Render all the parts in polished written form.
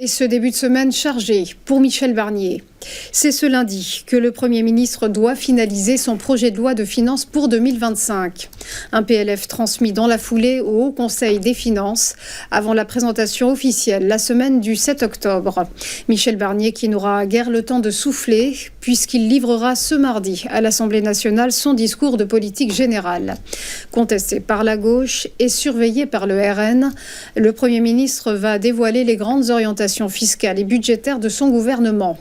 Et ce début de semaine chargé pour Michel Barnier. C'est ce lundi que le Premier ministre doit finaliser son projet de loi de finances pour 2025. Un PLF transmis dans la foulée au Haut Conseil des finances avant la présentation officielle la semaine du 7 octobre. Michel Barnier qui n'aura guère le temps de souffler puisqu'il livrera ce mardi à l'Assemblée nationale son discours de politique générale. Contesté par la gauche et surveillé par le RN, le Premier ministre va dévoiler les grandes orientations fiscales et budgétaires de son gouvernement.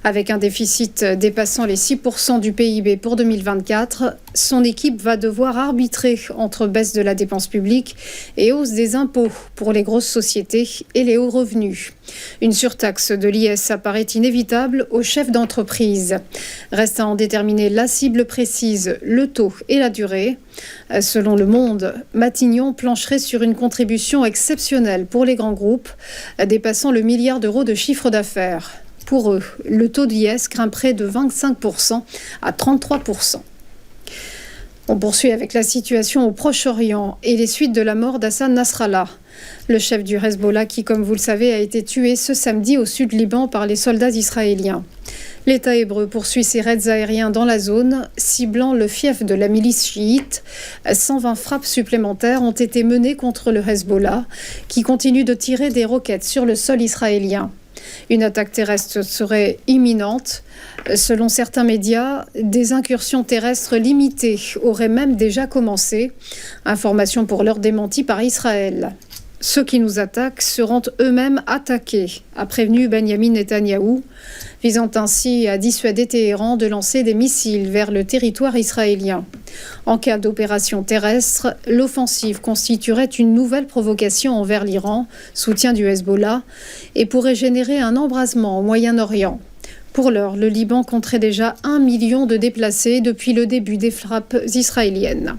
Avec un déficit dépassant les 6% du PIB pour 2024, son équipe va devoir arbitrer entre baisse de la dépense publique et hausse des impôts pour les grosses sociétés et les hauts revenus. Une surtaxe de l'IS apparaît inévitable aux chefs d'entreprise. Reste à en déterminer la cible précise, le taux et la durée. Selon Le Monde, Matignon plancherait sur une contribution exceptionnelle pour les grands groupes, dépassant le milliard d'euros de chiffre d'affaires. Pour eux, le taux d'IS grimperait de 25% à 33%. On poursuit avec la situation au Proche-Orient et les suites de la mort d'Hassan Nasrallah, le chef du Hezbollah qui, comme vous le savez, a été tué ce samedi au sud Liban par les soldats israéliens. L'État hébreu poursuit ses raids aériens dans la zone, ciblant le fief de la milice chiite. 120 frappes supplémentaires ont été menées contre le Hezbollah, qui continue de tirer des roquettes sur le sol israélien. Une attaque terrestre serait imminente. Selon certains médias, des incursions terrestres limitées auraient même déjà commencé. Information pour l'heure démentie par Israël. Ceux qui nous attaquent seront eux-mêmes attaqués, a prévenu Benjamin Netanyahou, visant ainsi à dissuader Téhéran de lancer des missiles vers le territoire israélien. En cas d'opération terrestre, l'offensive constituerait une nouvelle provocation envers l'Iran, soutien du Hezbollah, et pourrait générer un embrasement au Moyen-Orient. Pour l'heure, le Liban compterait déjà 1 million de déplacés depuis le début des frappes israéliennes.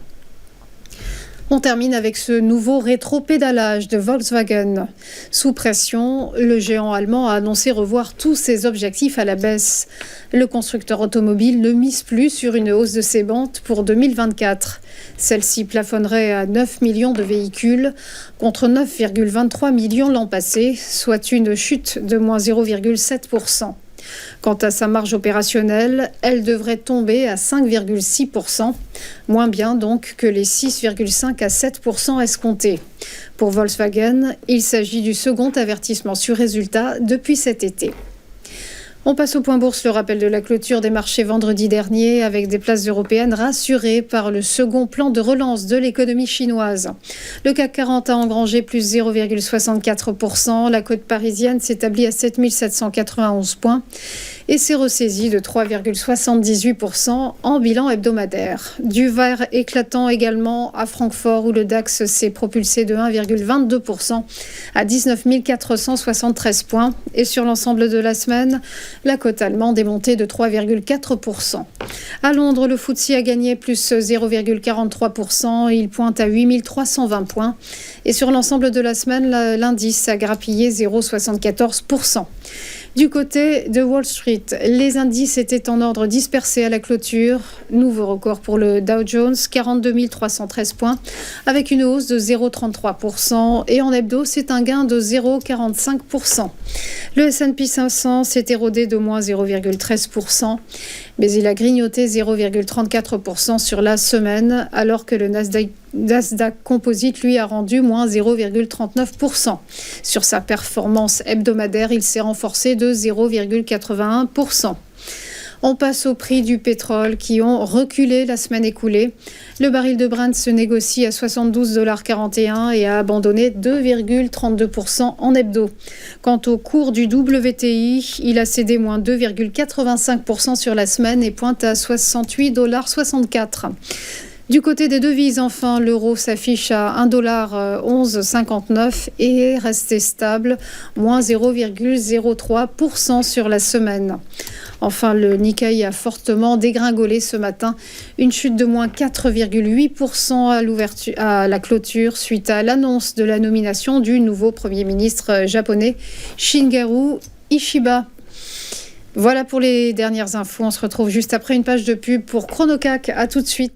On termine avec ce nouveau rétro-pédalage de Volkswagen. Sous pression, le géant allemand a annoncé revoir tous ses objectifs à la baisse. Le constructeur automobile ne mise plus sur une hausse de ses ventes pour 2024. Celle-ci plafonnerait à 9 millions de véhicules contre 9,23 millions l'an passé, soit une chute de moins 0,7%. Quant à sa marge opérationnelle, elle devrait tomber à 5,6%, moins bien donc que les 6,5 à 7% escomptés. Pour Volkswagen, il s'agit du second avertissement sur résultat depuis cet été. On passe au point bourse, le rappel de la clôture des marchés vendredi dernier avec des places européennes rassurées par le second plan de relance de l'économie chinoise. Le CAC 40 a engrangé plus 0,64%, la cote parisienne s'établit à 7791 points et s'est ressaisie de 3,78% en bilan hebdomadaire. Du vert éclatant également à Francfort où le DAX s'est propulsé de 1,22% à 19 473 points et sur l'ensemble de la semaine, la cote allemande est montée de 3,4%. À Londres, le FTSE a gagné plus 0,43%. Il pointe à 8 320 points. Et sur l'ensemble de la semaine, l'indice a grappillé 0,74%. Du côté de Wall Street, les indices étaient en ordre dispersé à la clôture. Nouveau record pour le Dow Jones, 42 313 points, avec une hausse de 0,33%. Et en hebdo, c'est un gain de 0,45%. Le S&P 500 s'est érodé de moins 0,13%, mais il a grignoté 0,34% sur la semaine, alors que le Nasdaq Composite, lui, a rendu moins 0,39%. Sur sa performance hebdomadaire, il s'est renforcé de 0,81%. On passe au prix du pétrole qui ont reculé la semaine écoulée. Le baril de Brent se négocie à 72,41 $ et a abandonné 2,32% en hebdo. Quant au cours du WTI, il a cédé moins 2,85% sur la semaine et pointe à 68,64 $. Du côté des devises, enfin, l'euro s'affiche à 1,1159 $ et est resté stable, moins 0,03% sur la semaine. Enfin, le Nikkei a fortement dégringolé ce matin, une chute de moins 4,8% à la clôture suite à l'annonce de la nomination du nouveau Premier ministre japonais Shigeru Ishiba. Voilà pour les dernières infos. On se retrouve juste après une page de pub pour ChronoCAC. À tout de suite.